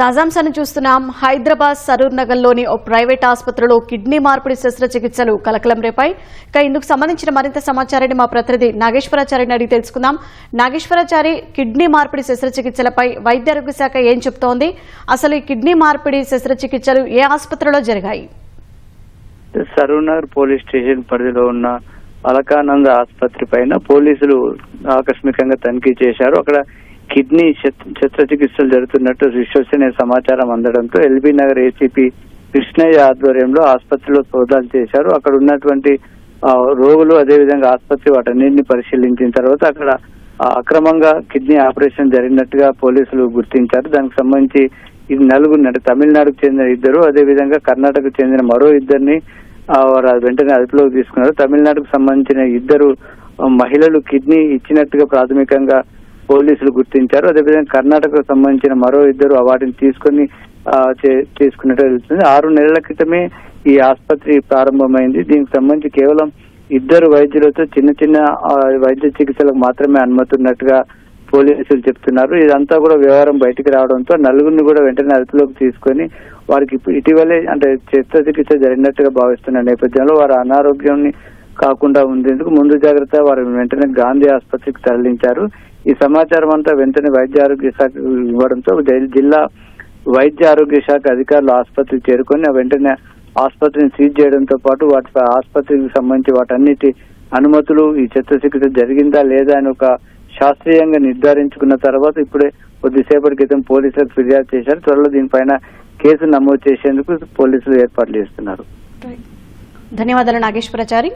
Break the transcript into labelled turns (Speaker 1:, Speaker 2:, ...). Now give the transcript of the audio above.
Speaker 1: తాజాంశాన్ని చూస్తున్నాం. హైదరాబాద్ సరూర్ నగర్లోని ఓ ప్రైవేట్ ఆసుపత్రిలో కిడ్నీ మార్పిడి శస్త్రచికిత్సలు కలకలం రేపాయి. ఇక ఇందుకు సంబంధించిన మరింత సమాచారాన్ని మా ప్రతినిధి నాగేశ్వరాచారిని అడిగి తెలుసుకుందాం. నాగేశ్వరాచారి, కిడ్నీ మార్పిడి శస్త్రచికిత్సలపై వైద్య ఆరోగ్య శాఖ ఏం చెబుతోంది? అసలు ఈ కిడ్నీ మార్పిడి శస్త్రచికిత్సలు ఏ ఆసుపత్రిలో జరిగాయి?
Speaker 2: సరూర్ నగర్ పోలీస్ స్టేషన్ పరిధిలో ఉన్న అలకానంద ఆసుపత్రి పైన పోలీసులు ఆకస్మికంగా తనిఖీ చేశారు. అక్కడ కిడ్నీ శస్త్రచికిత్సలు జరుగుతున్నట్టు విశ్వసనీయ సమాచారం అందడంతో ఎల్బీ నగర్ ఏసీపీ కృష్ణయ్య ఆధ్వర్యంలో ఆసుపత్రిలో సోదాలు చేశారు. అక్కడ ఉన్నటువంటి రోగులు, అదేవిధంగా ఆసుపత్రి వాటన్నింటినీ పరిశీలించిన తర్వాత అక్కడ అక్రమంగా కిడ్నీ ఆపరేషన్ జరిగినట్టుగా పోలీసులు గుర్తించారు. దానికి సంబంధించి ఇది నలుగురు, తమిళనాడుకు చెందిన ఇద్దరు, అదేవిధంగా కర్ణాటకకు చెందిన మరో ఇద్దరిని వారు వెంటనే అదుపులోకి తీసుకున్నారు. తమిళనాడుకు సంబంధించిన ఇద్దరు మహిళలు కిడ్నీ ఇచ్చినట్టుగా ప్రాథమికంగా పోలీసులు గుర్తించారు. అదేవిధంగా కర్ణాటకకు సంబంధించిన మరో ఇద్దరు వాటిని తీసుకున్నట్టు తెలుస్తుంది. 6 నెలల క్రితమే ఈ ఆసుపత్రి ప్రారంభమైంది. దీనికి సంబంధించి కేవలం ఇద్దరు వైద్యులతో చిన్న చిన్న వైద్య చికిత్సలకు మాత్రమే అనుమతి ఉన్నట్టుగా పోలీసులు చెప్తున్నారు. ఇదంతా కూడా వ్యవహారం బయటికి రావడంతో నలుగురిని కూడా వెంటనే అదుపులోకి తీసుకొని వారికి ఇటీవలే శస్త్రచికిత్స జరిగినట్టుగా భావిస్తున్న నేపథ్యంలో వారి అనారోగ్యాన్ని కాకుండా ఉండేందుకు ముందు జాగ్రత్త వారు వెంటనే గాంధీ ఆసుపత్రికి తరలించారు. ఈ సమాచారం అంతా వెంటనే వైద్య ఆరోగ్య శాఖ ఇవ్వడంతో జిల్లా వైద్య ఆరోగ్య శాఖ అధికారులు ఆసుపత్రికి చేరుకొని వెంటనే ఆసుపత్రిని సీజ్ చేయడంతో పాటు వాటి ఆసుపత్రికి సంబంధించి వాటన్నిటి అనుమతులు, ఈ శస్త్రచికిత్స జరిగిందా లేదా అని ఒక శాస్త్రీయంగా నిర్ధారించుకున్న తర్వాత ఇప్పుడే కొద్దిసేపటి క్రితం పోలీసులకు ఫిర్యాదు చేశారు. త్వరలో దీనిపైన కేసు నమోదు చేసేందుకు పోలీసులు ఏర్పాట్లు చేస్తున్నారు.
Speaker 1: ధన్యవాదాలు నాగేశ్వరాచారి.